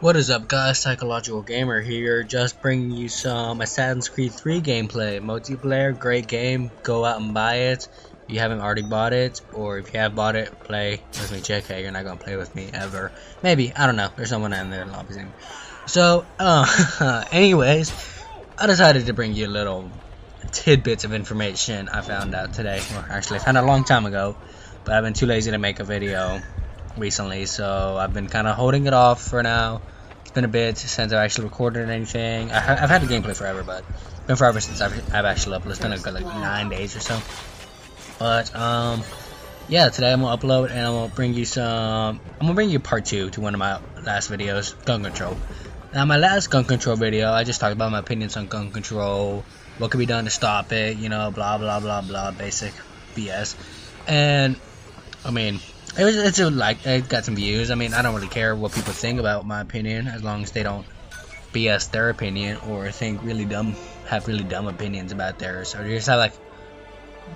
What is up, guys? Psychological Gamer here, just bringing you some Assassin's Creed 3 gameplay. Multiplayer, great game. Go out and buy it if you haven't already bought it, or if you have bought it, play with me. JK, you're not gonna play with me ever. Maybe, I don't know. There's someone in there lobbying. So, anyways, I decided to bring you little tidbits of information I found out today. Or actually, I found out a long time ago, but I've been too lazy to make a video recently, so I've been kind of holding it off for now. It's been a bit since I've actually recorded anything. I've had the gameplay forever, but it's been forever since I've actually uploaded. It's been like 9 days or so. But yeah, today I'm gonna upload and I'm gonna bring you part 2 to one of my last videos, gun control. Now, my last gun control video, I just talked about my opinions on gun control, what could be done to stop it, you know, blah blah blah blah, basic BS. And I mean, it got some views. I mean, I don't really care what people think about my opinion, as long as they don't BS their opinion or have really dumb opinions about theirs, or just have like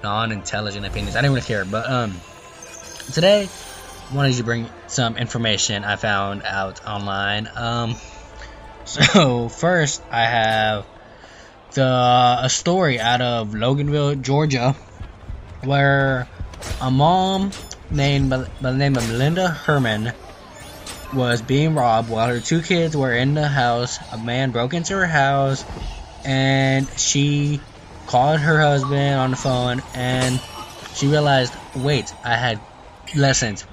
non-intelligent opinions. I don't really care. But today I wanted to bring some information I found out online. So first I have a story out of Loganville, Georgia, where a mom named by the name of Melinda Herman was being robbed while her 2 kids were in the house. A man broke into her house and she called her husband on the phone, and she realized, wait, I had lessons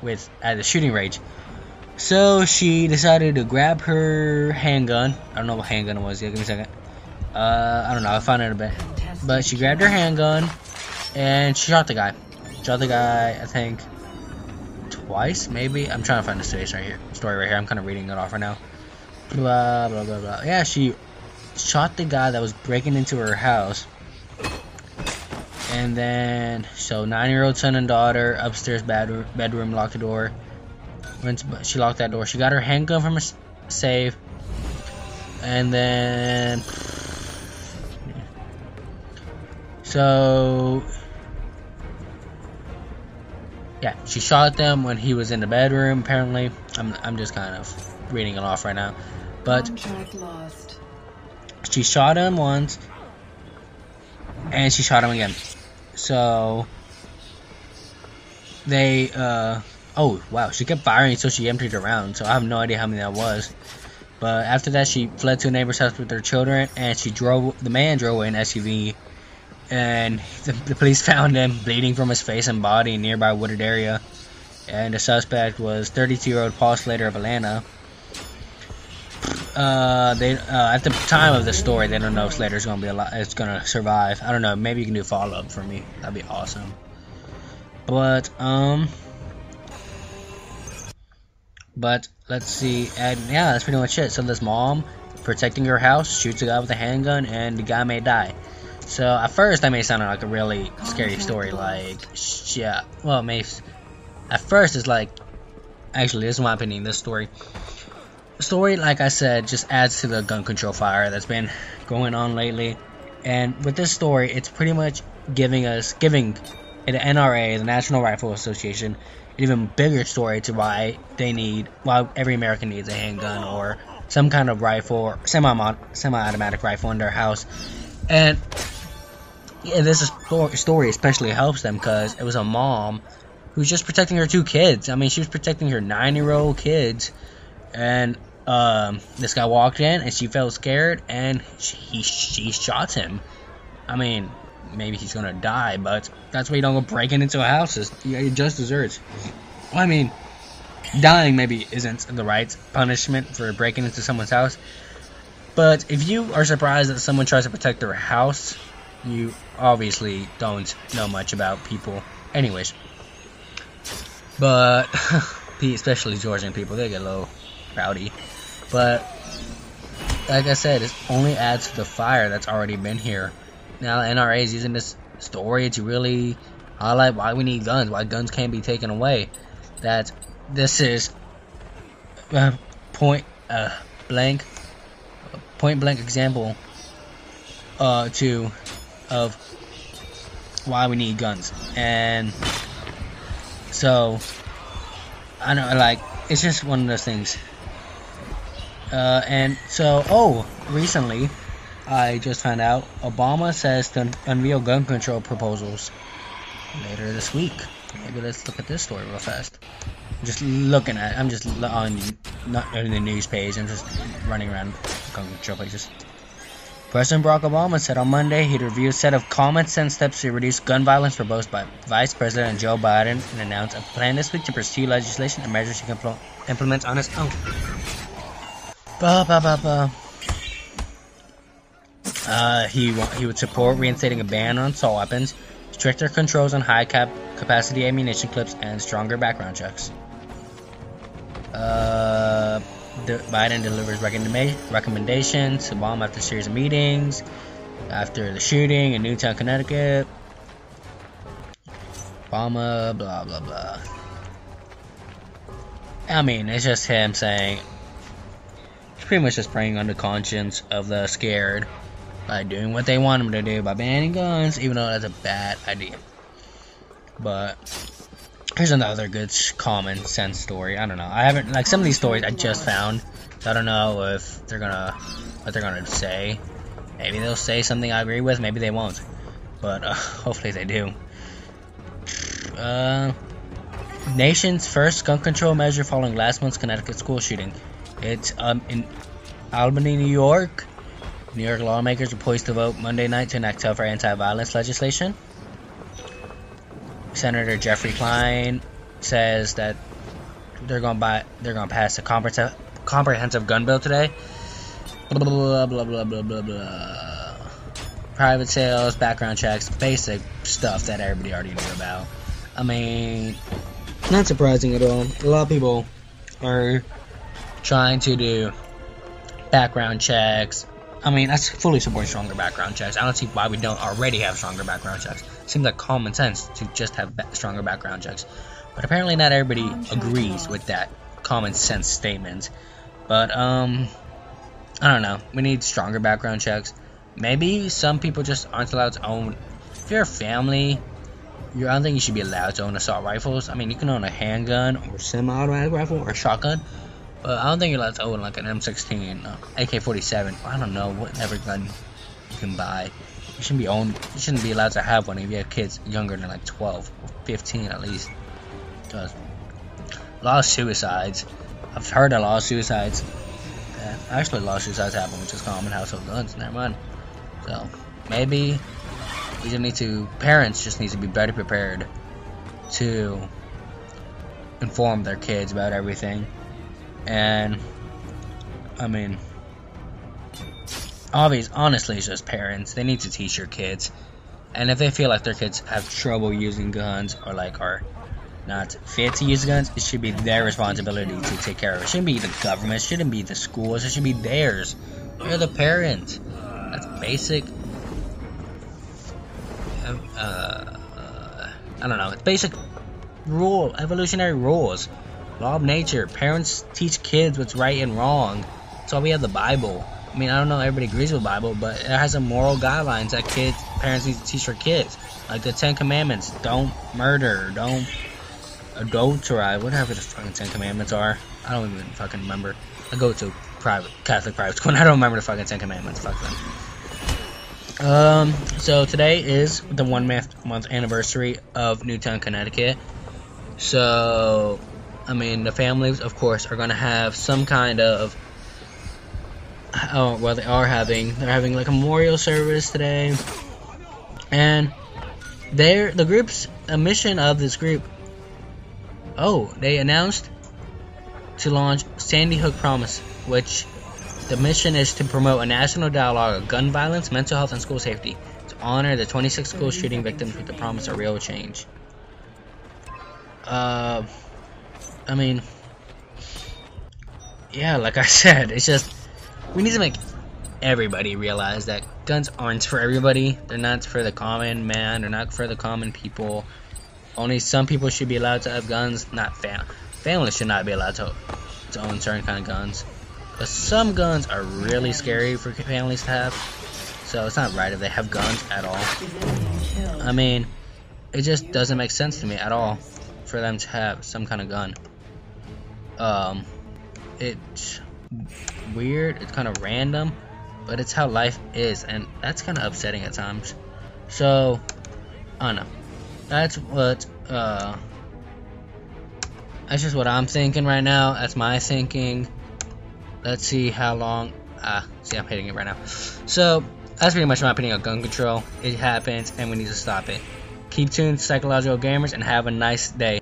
at the shooting range. So she decided to grab her handgun. I don't know what handgun it was yet. Give me a second. I don't know. I'll find it in a bit. But she grabbed her handgun and she shot the guy. I think twice, maybe. I'm trying to find the story right here. I'm kind of reading it off right now. Blah blah blah blah. Yeah, she shot the guy that was breaking into her house. And then, so 9-year-old son and daughter upstairs bedroom, locked the door. She locked that door. She got her handgun from a safe, and then yeah, she shot them when he was in the bedroom, apparently. I'm just kind of reading it off right now. But she shot him once, and she shot him again. So they, oh wow, she kept firing until she emptied her round. So I have no idea how many that was. But after that, she fled to a neighbor's house with her children, and the man drove an SUV. And the police found him bleeding from his face and body in a nearby wooded area. And the suspect was 32-year-old Paul Slater of Atlanta. At the time of the story, they don't know if Slater's gonna be alive. It's gonna survive. I don't know. Maybe you can do a follow-up for me. That'd be awesome. But let's see. And yeah, that's pretty much it. So this mom, protecting her house, shoots a guy with a handgun, and the guy may die. So at first that may sound like a really scary story, like, yeah, well, it may, at first it's like, actually, this is my opinion, this story, like I said, just adds to the gun control fire that's been going on lately. And with this story, it's pretty much giving the NRA, the National Rifle Association, an even bigger story to why every American needs a handgun or some kind of rifle, or semi-automatic rifle in their house. And yeah, this story especially helps them because it was a mom who's just protecting her 2 kids. I mean, she was protecting her 9-year-old kids, and this guy walked in and she felt scared and she shot him. I mean, maybe he's gonna die, but that's why you don't go breaking into houses. You just deserves. Well, I mean, dying maybe isn't the right punishment for breaking into someone's house. But if you are surprised that someone tries to protect their house, you obviously don't know much about people. Anyways. But, especially Georgian people, they get a little rowdy. But, like I said, it only adds to the fire that's already been here. Now, the NRA is using this story to really highlight why we need guns, why guns can't be taken away. That this is point blank example of why we need guns. And so I know, like, it's just one of those things. And so, recently, I just found out Obama says to unveil gun control proposals later this week. Maybe let's look at this story real fast. I'm just on not on the news page. I'm just running around gun control places. President Barack Obama said on Monday he'd review a set of common sense steps to reduce gun violence proposed by Vice President Joe Biden and announced a plan this week to pursue legislation and measures he can implement on his own. He would support reinstating a ban on assault weapons, stricter controls on high capacity ammunition clips, and stronger background checks. Biden delivers recommendations to Obama after a series of meetings after the shooting in Newtown, Connecticut. Obama, blah blah blah. I mean, it's just him saying, he's pretty much just preying on the conscience of the scared by doing what they want him to do by banning guns, even though that's a bad idea. But here's another good common sense story. I don't know. I haven't, like, some of these stories I just found, so I don't know if what they're gonna say. Maybe they'll say something I agree with, maybe they won't. But hopefully they do. Nation's first gun control measure following last month's Connecticut school shooting. It's in Albany, New York. New York lawmakers are poised to vote Monday night to enact tougher anti-violence legislation. Senator Jeffrey Klein says that they're gonna pass a comprehensive gun bill today. Blah blah blah blah blah blah blah. Private sales, background checks, basic stuff that everybody already knew about. I mean, not surprising at all. A lot of people are trying to do background checks. I mean, I fully support stronger background checks. I don't see why we don't already have stronger background checks. Seems like common sense to just have stronger background checks. But apparently not everybody agrees with that common sense statement. But, I don't know. We need stronger background checks. Maybe some people just aren't allowed to own. If you're a family, I don't think you should be allowed to own assault rifles. I mean, you can own a handgun or semi-automatic rifle or a shotgun. But I don't think you're allowed to own like an M16, AK-47. I don't know, whatever gun you can buy. You shouldn't be allowed to have one if you have kids younger than like 12 or 15 at least. Because a lot of suicides. I've heard a lot of suicides. Actually, a lot of suicides happen with just common household guns. Never mind. So maybe parents just need to be better prepared to inform their kids about everything. And I mean, honestly, it's just parents. They need to teach your kids, and if they feel like their kids have trouble using guns or like are not fit to use guns, it should be their responsibility to take care of it. It shouldn't be the government, it shouldn't be the schools, it should be theirs. You're the parent. That's basic. I don't know. It's basic evolutionary rules. Law of nature. Parents teach kids what's right and wrong. That's why we have the Bible. I mean, I don't know if everybody agrees with the Bible, but it has some moral guidelines that parents need to teach their kids. Like the 10 Commandments. Don't murder. Don't adulterize. Whatever the fucking 10 Commandments are. I don't even fucking remember. I go to Catholic private school and I don't remember the fucking 10 Commandments. Fuck them. So today is the 1 month anniversary of Newtown, Connecticut. So I mean, the families, of course, are gonna have some kind of. They're having like a memorial service today, and the mission of this group. They announced to launch Sandy Hook Promise, which the mission is to promote a national dialogue of gun violence, mental health, and school safety to honor the 26 school shooting victims with the promise of real change. I mean, yeah, like I said, it's just, we need to make everybody realize that guns aren't for everybody. They're not for the common man, they're not for the common people. Only some people should be allowed to have guns, not families should not be allowed to own certain kind of guns. But some guns are really scary for families to have, so it's not right if they have guns at all. I mean, it just doesn't make sense to me at all for them to have some kind of gun. It's weird, it's kind of random, but it's how life is, and that's kind of upsetting at times. So, I don't know. That's just what I'm thinking right now. That's my thinking. Let's see how long. See, I'm hitting it right now. So, that's pretty much my opinion on gun control. It happens, and we need to stop it. Keep tuned, psychological gamers, and have a nice day.